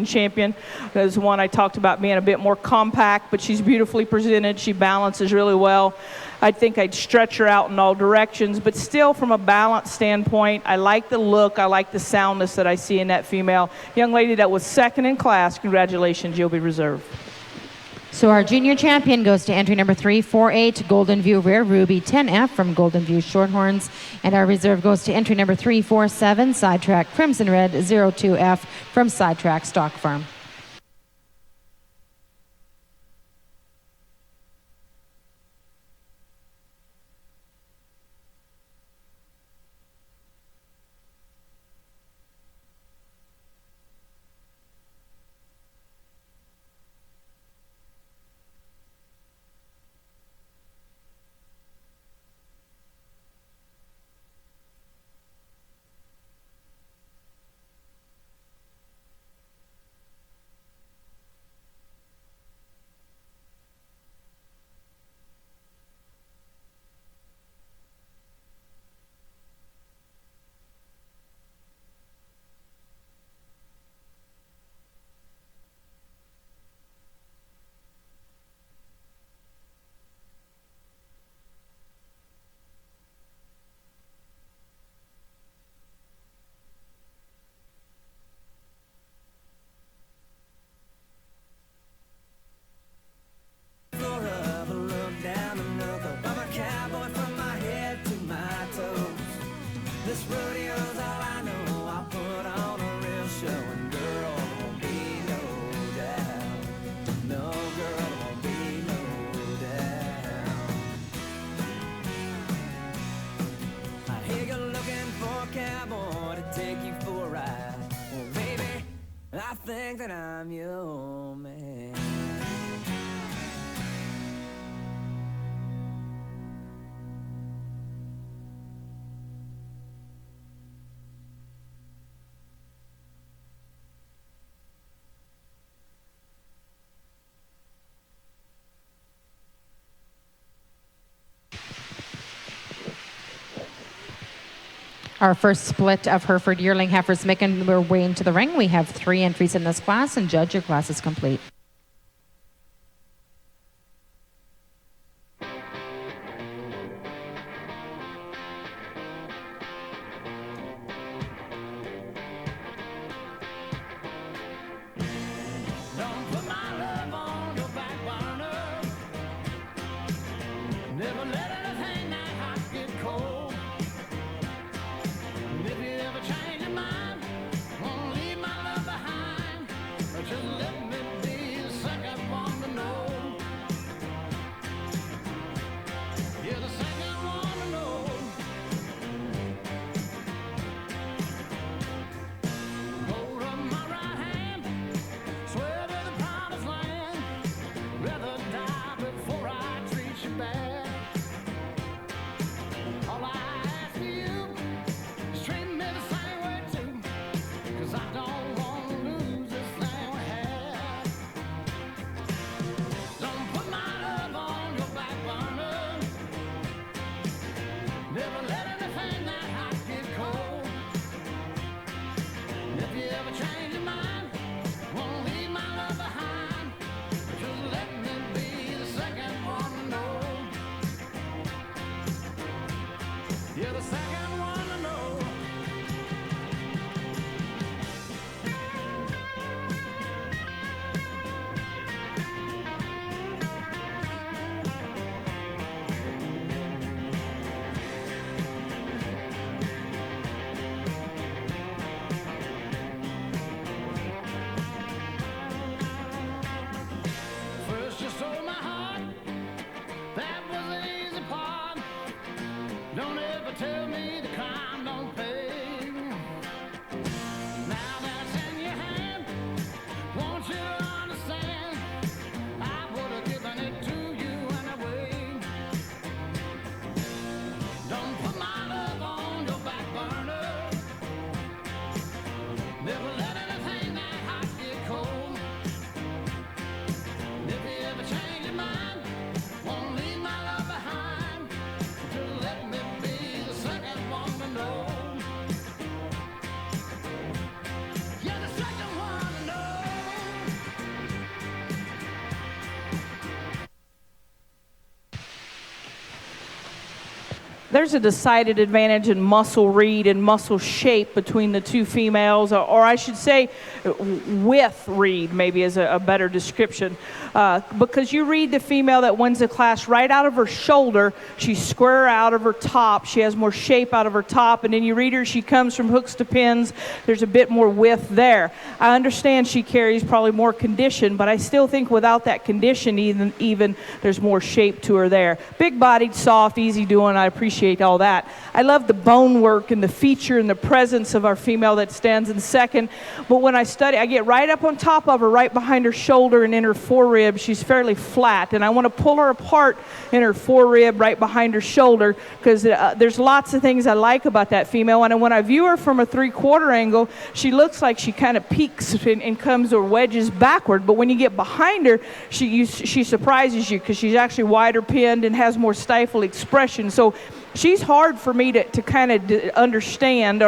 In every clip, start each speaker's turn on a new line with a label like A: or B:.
A: champion. There's one I talked about being a bit more compact, but she's beautifully presented. She balances really well. I think I'd stretch her out in all directions, but still from a balance standpoint, I like the look, I like the soundness that I see in that female. Young lady that was second in class, congratulations, you'll be reserved.
B: So our junior champion goes to entry number 348, Golden View Rare Ruby 10F from Golden View Shorthorns. And our reserve goes to entry number 347, Sidetrack Crimson Red 02F from Sidetrack Stock Farm.
C: This rodeo's all I know. I'll put on a real show, and girl, won't be no doubt. No, girl, won't be no doubt. I hear you're looking for a cowboy to take you for a ride. Well, baby, I think that I'm your man.
B: Our first split of Hereford yearling heifers making their way into the ring. We have 3 entries in this class, and judge, your class is complete.
C: Don't put my love on your back burner. Never let anything that hot get cold. And if you ever change your mind, won't leave my love behind. Just let me be
A: There's a decided advantage in muscle read and muscle shape between the two females, or I should say width read maybe is a better description. Because you read the female that wins the class right out of her shoulder, she's square out of her top, she has more shape out of her top, and then you read her, she comes from hooks to pins, there's a bit more width there. I understand she carries probably more condition, but I still think without that condition even there's more shape to her there. Big-bodied, soft, easy doing, I appreciate all that. I love the bone work and the feature and the presence of our female that stands in second. But when I study, I get right up on top of her, right behind her shoulder and in her forerib. She's fairly flat, and I want to pull her apart in her forerib, right behind her shoulder, because there's lots of things I like about that female. And when I view her from a 3/4 angle, she looks like she kind of peaks and comes or wedges backward. But when you get behind her, she surprises you because she's actually wider pinned and has more stifled expression. So she's hard for me to kind of understand,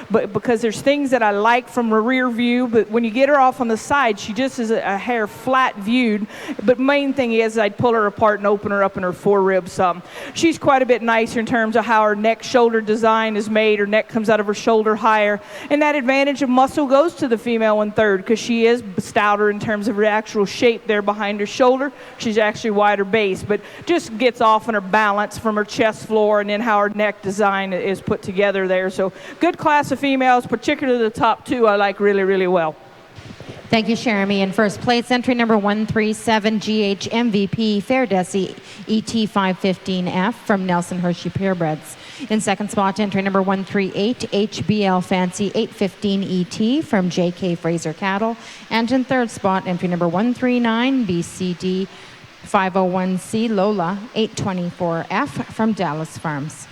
A: but because there's things that I like from a rear view, but when you get her off on the side, she just is a hair flat viewed. But main thing is I'd pull her apart and open her up in her forerib some. She's quite a bit nicer in terms of how her neck shoulder design is made. Her neck comes out of her shoulder higher, and that advantage of muscle goes to the female in third because she is stouter in terms of her actual shape there behind her shoulder. She's actually wider base, but just gets off on her balance from her chest floor and then how her neck design is put together there. So good class of females, particularly the top two I like really, really well.
B: Thank you, Jeremy. In first place, entry number 137, GH MVP, Fair-Desi ET515F from Nelson Hershey Purebreds. In second spot, entry number 138, HBL Fancy 815 ET from JK Fraser Cattle. And in third spot, entry number 139, BCD 501C Lola 824F from Dallas Farms.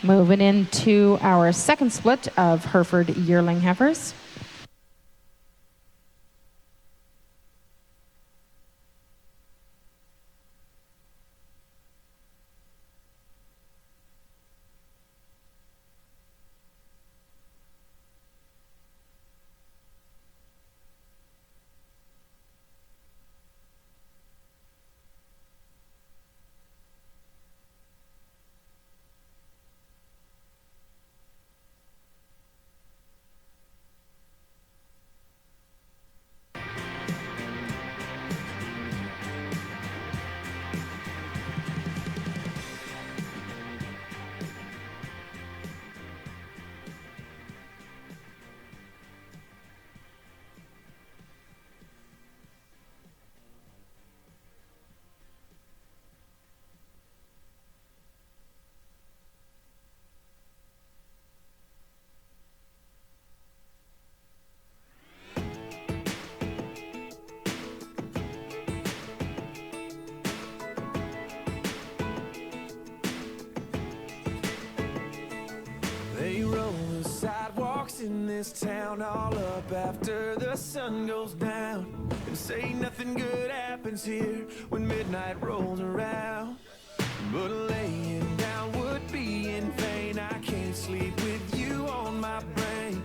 B: Moving into our second split of Hereford yearling heifers.
C: They roll the sidewalks in this town all up after the sun goes down, and say nothing good happens here when midnight rolls around. But laying down would be in vain. I can't sleep with you on my brain,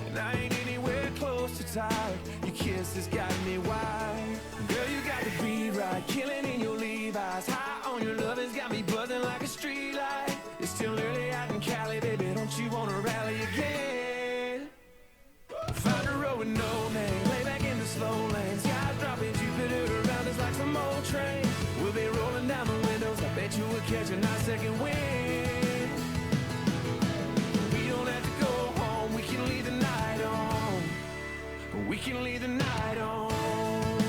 C: and I ain't anywhere close to tired. Your kiss has got me wired. Girl, you got the beat right, killing in your Levi's. High on your love has got me buzzing like a street light. It's still early out in Cali, baby, don't you wanna rally again? Find a road with no name, lay back in the slow lane. Skies dropping, Jupiter around us like some old train. We'll be rolling down the windows, I bet you will catch a nice second wind. We don't have to go home, we can leave the night on. We can leave the night on.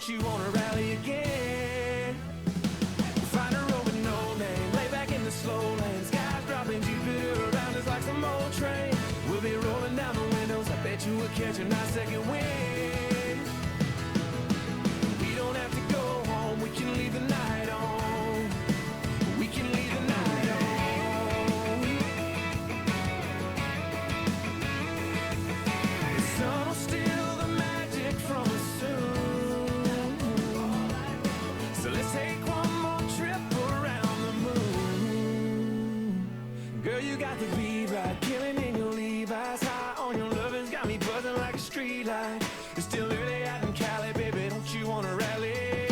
C: you wanna rally again? Find a road with no name, lay back in the slow lane. Skies dropping, Jupiter around us like some old train. We'll be rolling down the windows, I bet you we'll catch a nice second wind. We don't have to go home, we can leave the night on. We can leave the night on. The sun will steal the magic from us soon. So let's take one more trip around the moon. Girl, you got the beat right, killing in your Levi's. High on your lovers, got me buzzing like a street light. It's still early out in Cali, baby, don't you wanna rally?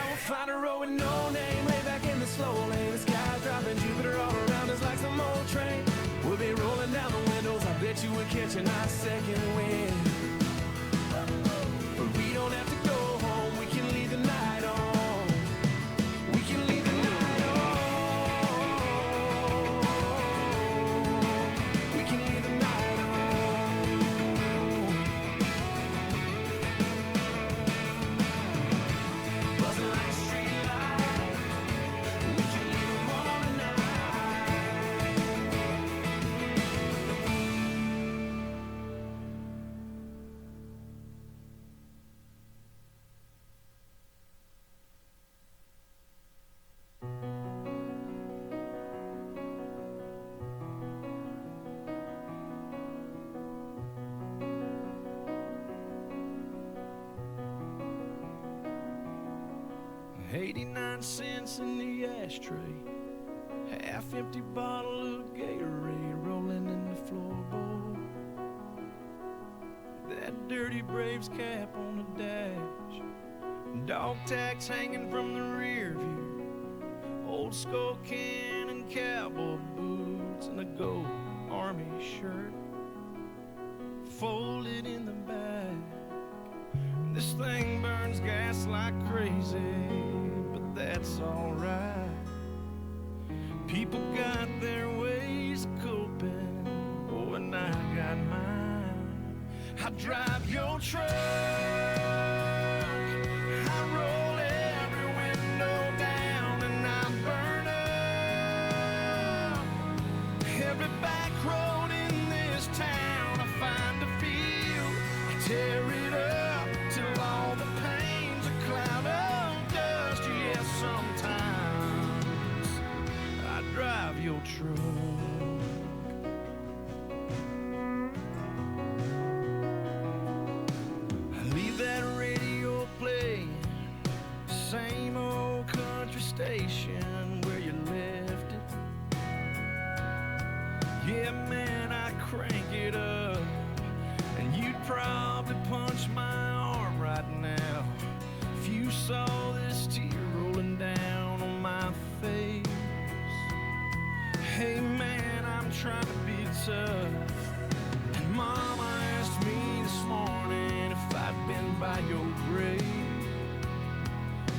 C: We'll find a road with no name, lay back in the slow lane. The sky's dropping, Jupiter all around us like some old train. We'll be rolling down the windows, I bet you we'll catch a nice second wind. But we don't have to go home, we can leave the night on. We can leave the night on. We can leave the night on. Buzzing like a street light. We can leave them all tonight. $0.89 in the ashtray, half-empty bottle of Gatorade rolling in the floorboard. That dirty Braves cap on the dash, dog tags hanging from the rear view, old skull can and cowboy boots, and a gold army shirt folded in the back. This thing burns gas like crazy, but that's alright. People got their ways of coping, oh, and I got mine. I drive your truck, I roll every window down, and I burn up every back road in this town. I find a field, I tear it up till all the pain's a cloud of dust. Yes, sometimes I drive your truck. I leave that radio playing, same old country station where you left it. Yeah, man, I crank it up, and you'd probably punch my arm right now if you saw this tear rolling down on my face. Hey man, I'm trying to be tough, and Mama asked me this morning if I'd been by your grave,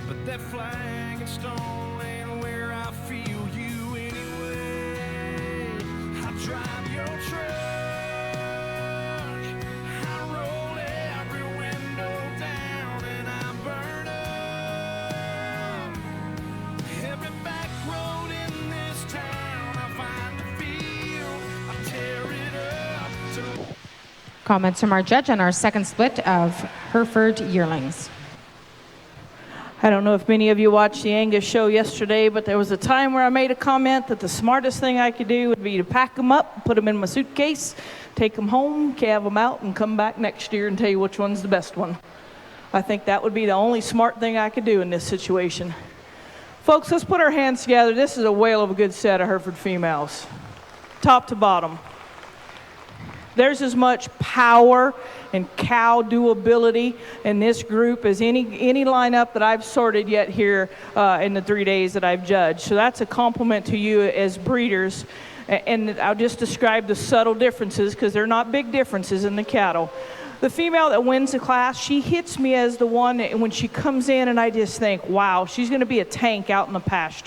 C: but that flag and stone ain't where I feel you anyway. I drive your truck, I roll every window down, and I burn up every back road in this town. I find a field, I tear it up till
B: Comments from our judge on our second split of Hereford yearlings.
A: I don't know if many of you watched the Angus show yesterday, but there was a time where I made a comment that the smartest thing I could do would be to pack them up, put them in my suitcase, take them home, calve them out, and come back next year and tell you which one's the best one. I think that would be the only smart thing I could do in this situation. Folks, let's put our hands together. This is a whale of a good set of Hereford females, top to bottom. There's as much power and cow-do ability in this group as any lineup that I've sorted yet here in the 3 days that I've judged. So that's a compliment to you as breeders. And I'll just describe the subtle differences because they're not big differences in the cattle. The female that wins the class, she hits me as the one when she comes in and I just think, wow, she's going to be a tank out in the pasture.